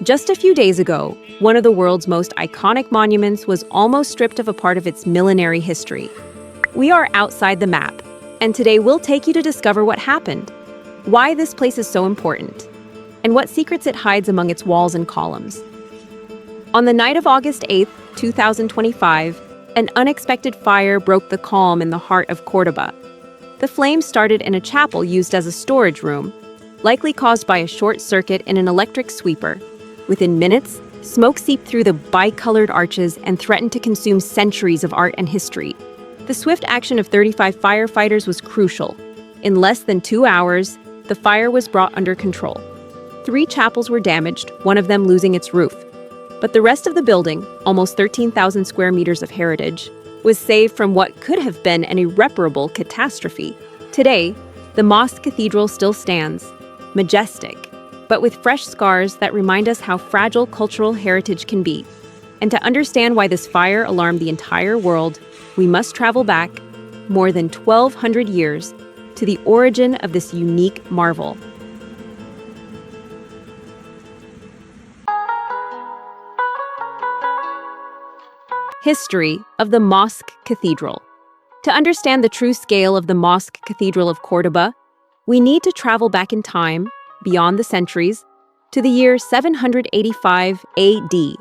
Just a few days ago, one of the world's most iconic monuments was almost stripped of a part of its millenary history. We are outside the map, and today we'll take you to discover what happened, why this place is so important, and what secrets it hides among its walls and columns. On the night of August 8, 2025, an unexpected fire broke the calm in the heart of Córdoba. The flames started in a chapel used as a storage room, likely caused by a short circuit in an electric sweeper. Within minutes, smoke seeped through the bicolored arches and threatened to consume centuries of art and history. The swift action of 35 firefighters was crucial. In less than 2 hours, the fire was brought under control. 3 chapels were damaged, one of them losing its roof. But the rest of the building, almost 13,000 square meters of heritage, was saved from what could have been an irreparable catastrophe. Today, the Mosque-Cathedral still stands, majestic, but with fresh scars that remind us how fragile cultural heritage can be. And to understand why this fire alarmed the entire world, we must travel back more than 1,200 years to the origin of this unique marvel. History of the Mosque-Cathedral. To understand the true scale of the Mosque-Cathedral of Córdoba, we need to travel back in time, beyond the centuries, to the year 785 AD,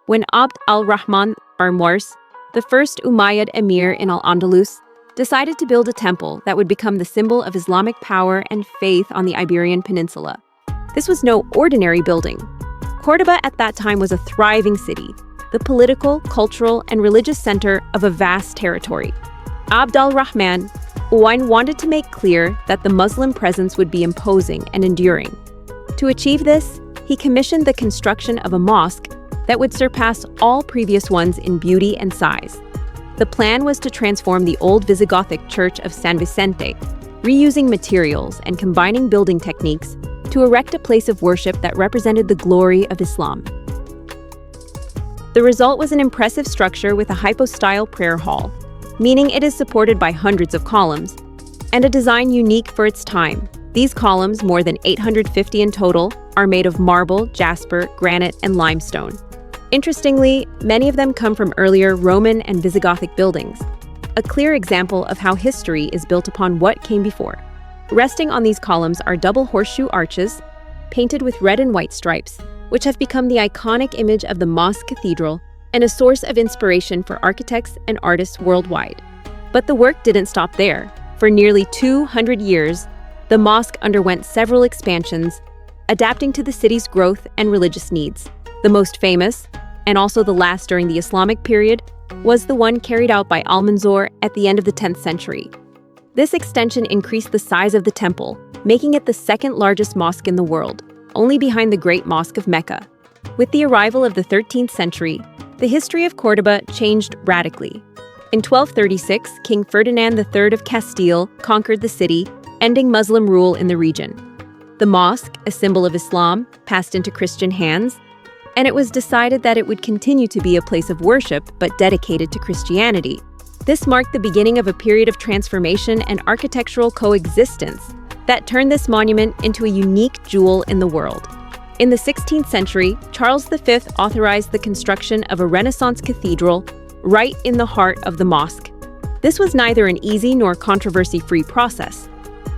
when Abd al-Rahman Armwars, the first Umayyad emir in Al-Andalus, decided to build a temple that would become the symbol of Islamic power and faith on the Iberian Peninsula. This was no ordinary building. Córdoba at that time was a thriving city, the political, cultural, and religious center of a vast territory. Abd al-Rahman wanted to make clear that the Muslim presence would be imposing and enduring. To achieve this, he commissioned the construction of a mosque that would surpass all previous ones in beauty and size. The plan was to transform the old Visigothic church of San Vicente, reusing materials and combining building techniques to erect a place of worship that represented the glory of Islam. The result was an impressive structure with a hypostyle prayer hall, meaning it is supported by hundreds of columns, and a design unique for its time. These columns, more than 850 in total, are made of marble, jasper, granite, and limestone. Interestingly, many of them come from earlier Roman and Visigothic buildings, a clear example of how history is built upon what came before. Resting on these columns are double horseshoe arches, painted with red and white stripes, which have become the iconic image of the Mosque-Cathedral and a source of inspiration for architects and artists worldwide. But the work didn't stop there. For nearly 200 years, the mosque underwent several expansions, adapting to the city's growth and religious needs. The most famous, and also the last during the Islamic period, was the one carried out by Almanzor at the end of the 10th century. This extension increased the size of the temple, making it the second largest mosque in the world, only behind the Great Mosque of Mecca. With the arrival of the 13th century, the history of Córdoba changed radically. In 1236, King Ferdinand III of Castile conquered the city, ending Muslim rule in the region. The mosque, a symbol of Islam, passed into Christian hands, and it was decided that it would continue to be a place of worship but dedicated to Christianity. This marked the beginning of a period of transformation and architectural coexistence that turned this monument into a unique jewel in the world. In the 16th century, Charles V authorized the construction of a Renaissance cathedral right in the heart of the mosque. This was neither an easy nor controversy-free process.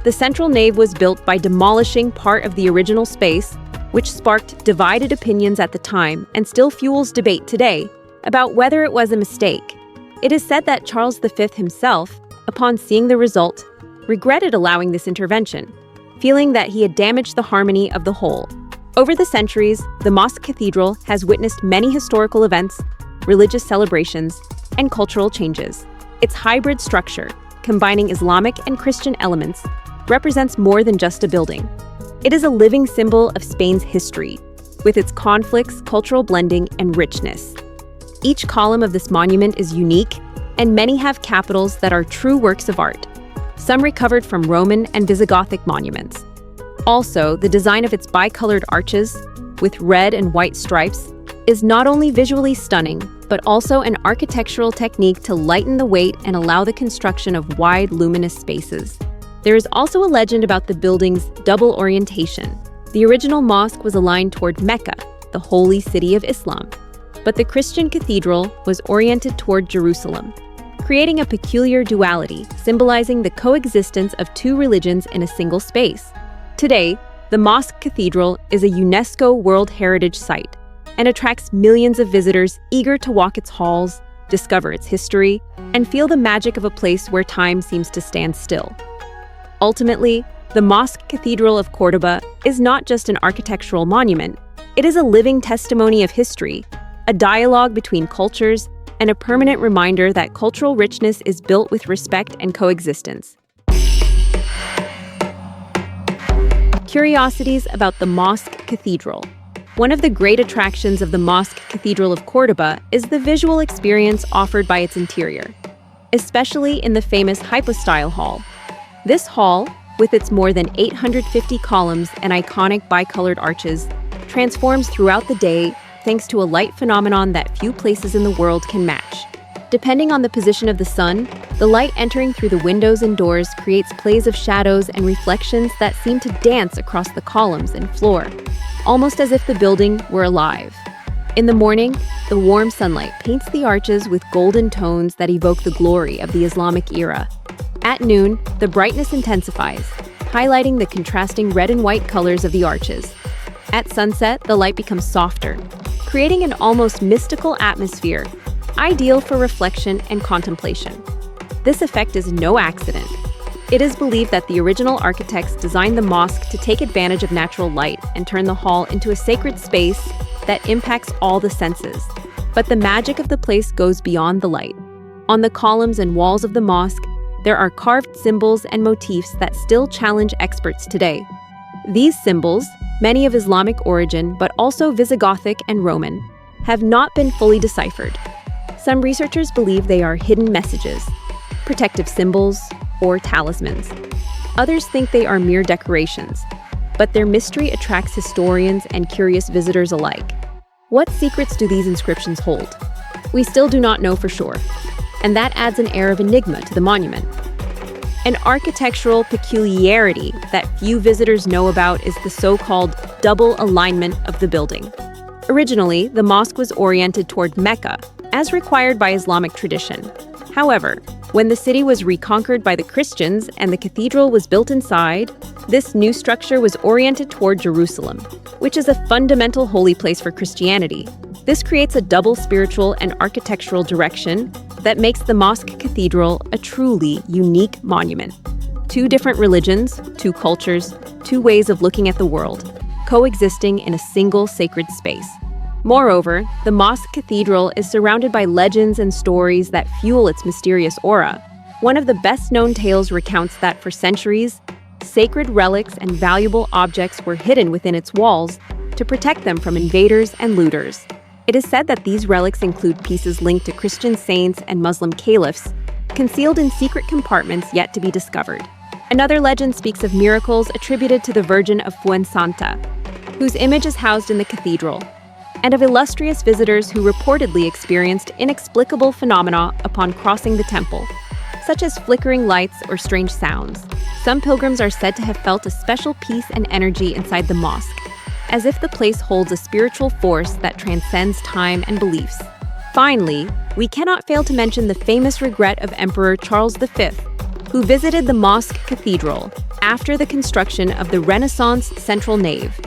The central nave was built by demolishing part of the original space, which sparked divided opinions at the time and still fuels debate today about whether it was a mistake. It is said that Charles V himself, upon seeing the result, regretted allowing this intervention, feeling that he had damaged the harmony of the whole. Over the centuries, the Mosque-Cathedral has witnessed many historical events, religious celebrations, and cultural changes. Its hybrid structure, combining Islamic and Christian elements, represents more than just a building. It is a living symbol of Spain's history, with its conflicts, cultural blending, and richness. Each column of this monument is unique, and many have capitals that are true works of art, some recovered from Roman and Visigothic monuments. Also, the design of its bicolored arches, with red and white stripes, is not only visually stunning, but also an architectural technique to lighten the weight and allow the construction of wide, luminous spaces. There is also a legend about the building's double orientation. The original mosque was aligned toward Mecca, the holy city of Islam. But the Christian cathedral was oriented toward Jerusalem, creating a peculiar duality, symbolizing the coexistence of two religions in a single space. Today, the Mosque-Cathedral is a UNESCO World Heritage Site and attracts millions of visitors eager to walk its halls, discover its history, and feel the magic of a place where time seems to stand still. Ultimately, the Mosque-Cathedral of Córdoba is not just an architectural monument. It is a living testimony of history, a dialogue between cultures, and a permanent reminder that cultural richness is built with respect and coexistence. Curiosities about the Mosque-Cathedral. One of the great attractions of the Mosque-Cathedral of Córdoba is the visual experience offered by its interior, especially in the famous hypostyle hall. This hall, with its more than 850 columns and iconic bicolored arches, transforms throughout the day thanks to a light phenomenon that few places in the world can match. Depending on the position of the sun, the light entering through the windows and doors creates plays of shadows and reflections that seem to dance across the columns and floor, almost as if the building were alive. In the morning, the warm sunlight paints the arches with golden tones that evoke the glory of the Islamic era. At noon, the brightness intensifies, highlighting the contrasting red and white colors of the arches. At sunset, the light becomes softer, creating an almost mystical atmosphere, ideal for reflection and contemplation. This effect is no accident. It is believed that the original architects designed the mosque to take advantage of natural light and turn the hall into a sacred space that impacts all the senses. But the magic of the place goes beyond the light. On the columns and walls of the mosque, there are carved symbols and motifs that still challenge experts today. These symbols, many of Islamic origin but also Visigothic and Roman, have not been fully deciphered. Some researchers believe they are hidden messages, protective symbols, or talismans. Others think they are mere decorations, but their mystery attracts historians and curious visitors alike. What secrets do these inscriptions hold? We still do not know for sure, and that adds an air of enigma to the monument. An architectural peculiarity that few visitors know about is the so-called double alignment of the building. Originally, the mosque was oriented toward Mecca, as required by Islamic tradition. However, when the city was reconquered by the Christians and the cathedral was built inside, this new structure was oriented toward Jerusalem, which is a fundamental holy place for Christianity. This creates a double spiritual and architectural direction that makes the Mosque-Cathedral a truly unique monument. Two different religions, two cultures, two ways of looking at the world, coexisting in a single sacred space. Moreover, the Mosque-Cathedral is surrounded by legends and stories that fuel its mysterious aura. One of the best-known tales recounts that for centuries, sacred relics and valuable objects were hidden within its walls to protect them from invaders and looters. It is said that these relics include pieces linked to Christian saints and Muslim caliphs, concealed in secret compartments yet to be discovered. Another legend speaks of miracles attributed to the Virgin of Fuensanta, whose image is housed in the cathedral, and of illustrious visitors who reportedly experienced inexplicable phenomena upon crossing the temple, such as flickering lights or strange sounds. Some pilgrims are said to have felt a special peace and energy inside the mosque, as if the place holds a spiritual force that transcends time and beliefs. Finally, we cannot fail to mention the famous regret of Emperor Charles V, who visited the Mosque-Cathedral after the construction of the Renaissance central nave.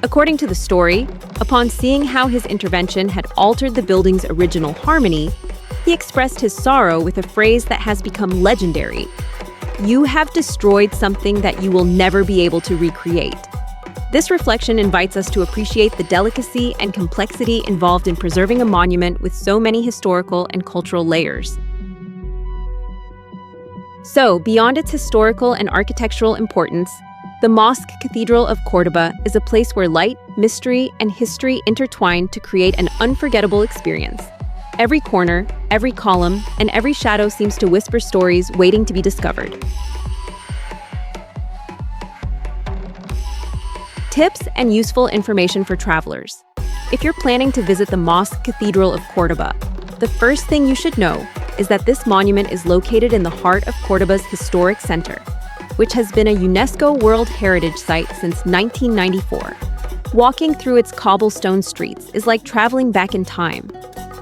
According to the story, upon seeing how his intervention had altered the building's original harmony, he expressed his sorrow with a phrase that has become legendary: "You have destroyed something that you will never be able to recreate." This reflection invites us to appreciate the delicacy and complexity involved in preserving a monument with so many historical and cultural layers. So, beyond its historical and architectural importance, the Mosque-Cathedral of Córdoba is a place where light, mystery, and history intertwine to create an unforgettable experience. Every corner, every column, and every shadow seems to whisper stories waiting to be discovered. Tips and useful information for travelers. If you're planning to visit the Mosque-Cathedral of Córdoba, the first thing you should know is that this monument is located in the heart of Córdoba's historic center, which has been a UNESCO World Heritage Site since 1994. Walking through its cobblestone streets is like traveling back in time.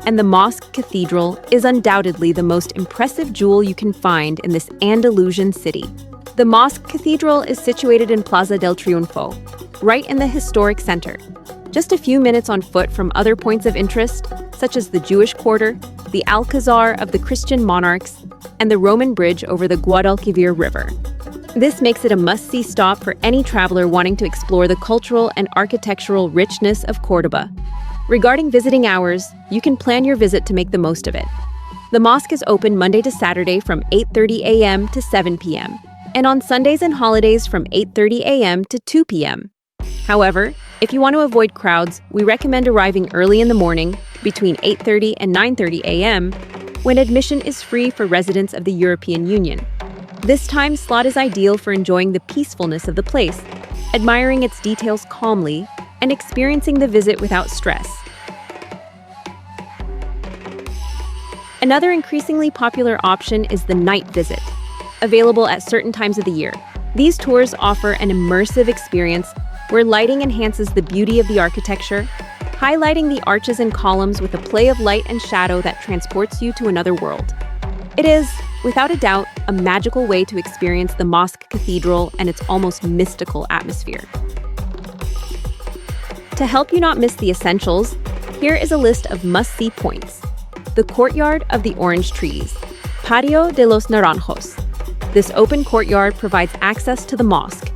And the Mosque-Cathedral is undoubtedly the most impressive jewel you can find in this Andalusian city. The Mosque-Cathedral is situated in Plaza del Triunfo, right in the historic center. Just a few minutes on foot from other points of interest, such as the Jewish Quarter, the Alcazar of the Christian monarchs, and the Roman bridge over the Guadalquivir River. This makes it a must-see stop for any traveler wanting to explore the cultural and architectural richness of Córdoba. Regarding visiting hours, you can plan your visit to make the most of it. The mosque is open Monday to Saturday from 8:30 a.m. to 7 p.m., and on Sundays and holidays from 8:30 a.m. to 2 p.m. However, if you want to avoid crowds, we recommend arriving early in the morning, between 8:30 and 9:30 a.m., when admission is free for residents of the European Union. This time slot is ideal for enjoying the peacefulness of the place, admiring its details calmly, and experiencing the visit without stress. Another increasingly popular option is the night visit, available at certain times of the year. These tours offer an immersive experience where lighting enhances the beauty of the architecture, highlighting the arches and columns with a play of light and shadow that transports you to another world. It is, without a doubt, a magical way to experience the Mosque-Cathedral and its almost mystical atmosphere. To help you not miss the essentials, here is a list of must-see points. The Courtyard of the Orange Trees, Patio de los Naranjos. This open courtyard provides access to the mosque,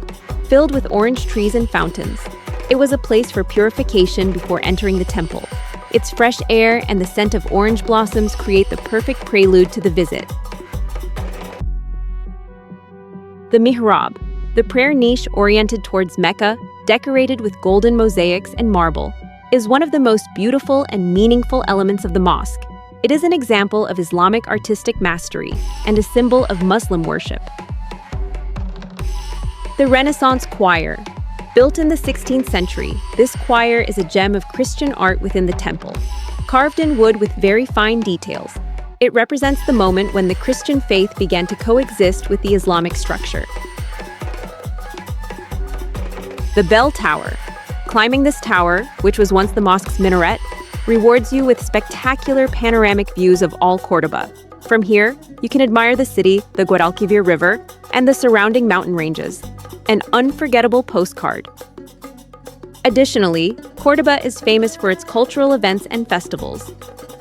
filled with orange trees and fountains. It was a place for purification before entering the temple. Its fresh air and the scent of orange blossoms create the perfect prelude to the visit. The Mihrab, the prayer niche oriented towards Mecca, decorated with golden mosaics and marble, is one of the most beautiful and meaningful elements of the mosque. It is an example of Islamic artistic mastery and a symbol of Muslim worship. The Renaissance Choir. Built in the 16th century, this choir is a gem of Christian art within the temple, carved in wood with very fine details. It represents the moment when the Christian faith began to coexist with the Islamic structure. The Bell Tower. Climbing this tower, which was once the mosque's minaret, rewards you with spectacular panoramic views of all Córdoba. From here, you can admire the city, the Guadalquivir River, and the surrounding mountain ranges. An unforgettable postcard. Additionally, Córdoba is famous for its cultural events and festivals,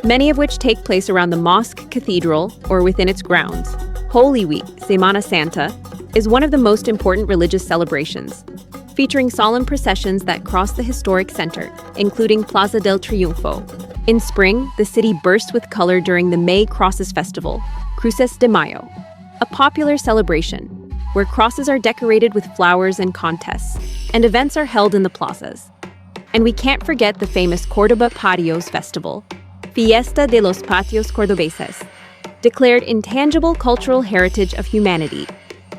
many of which take place around the Mosque-Cathedral or within its grounds. Holy Week, Semana Santa, is one of the most important religious celebrations, featuring solemn processions that cross the historic center, including Plaza del Triunfo. In spring, the city bursts with color during the May Crosses Festival, Cruces de Mayo, a popular celebration where crosses are decorated with flowers and contests, and events are held in the plazas. And we can't forget the famous Córdoba Patios Festival, Fiesta de los Patios Cordobeses, declared intangible cultural heritage of humanity,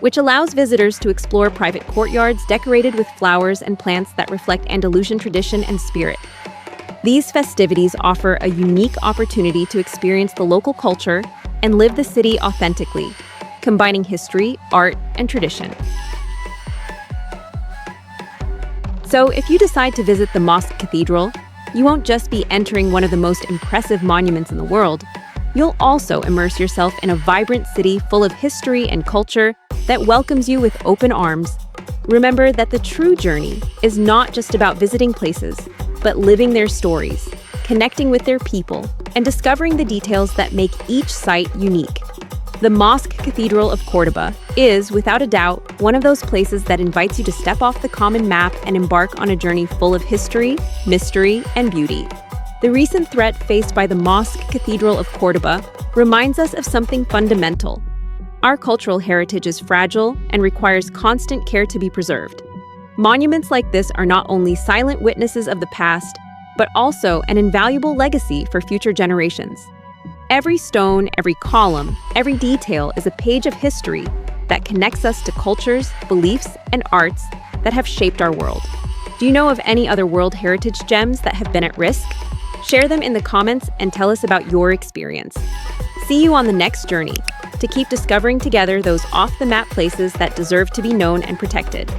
which allows visitors to explore private courtyards decorated with flowers and plants that reflect Andalusian tradition and spirit. These festivities offer a unique opportunity to experience the local culture and live the city authentically, combining history, art, and tradition. So, if you decide to visit the Mosque-Cathedral, you won't just be entering one of the most impressive monuments in the world, you'll also immerse yourself in a vibrant city full of history and culture that welcomes you with open arms. Remember that the true journey is not just about visiting places, but living their stories, connecting with their people, and discovering the details that make each site unique. The Mosque-Cathedral of Córdoba is, without a doubt, one of those places that invites you to step off the common map and embark on a journey full of history, mystery, and beauty. The recent threat faced by the Mosque-Cathedral of Córdoba reminds us of something fundamental. Our cultural heritage is fragile and requires constant care to be preserved. Monuments like this are not only silent witnesses of the past, but also an invaluable legacy for future generations. Every stone, every column, every detail is a page of history that connects us to cultures, beliefs, and arts that have shaped our world. Do you know of any other World Heritage gems that have been at risk? Share them in the comments and tell us about your experience. See you on the next journey to keep discovering together those off-the-map places that deserve to be known and protected.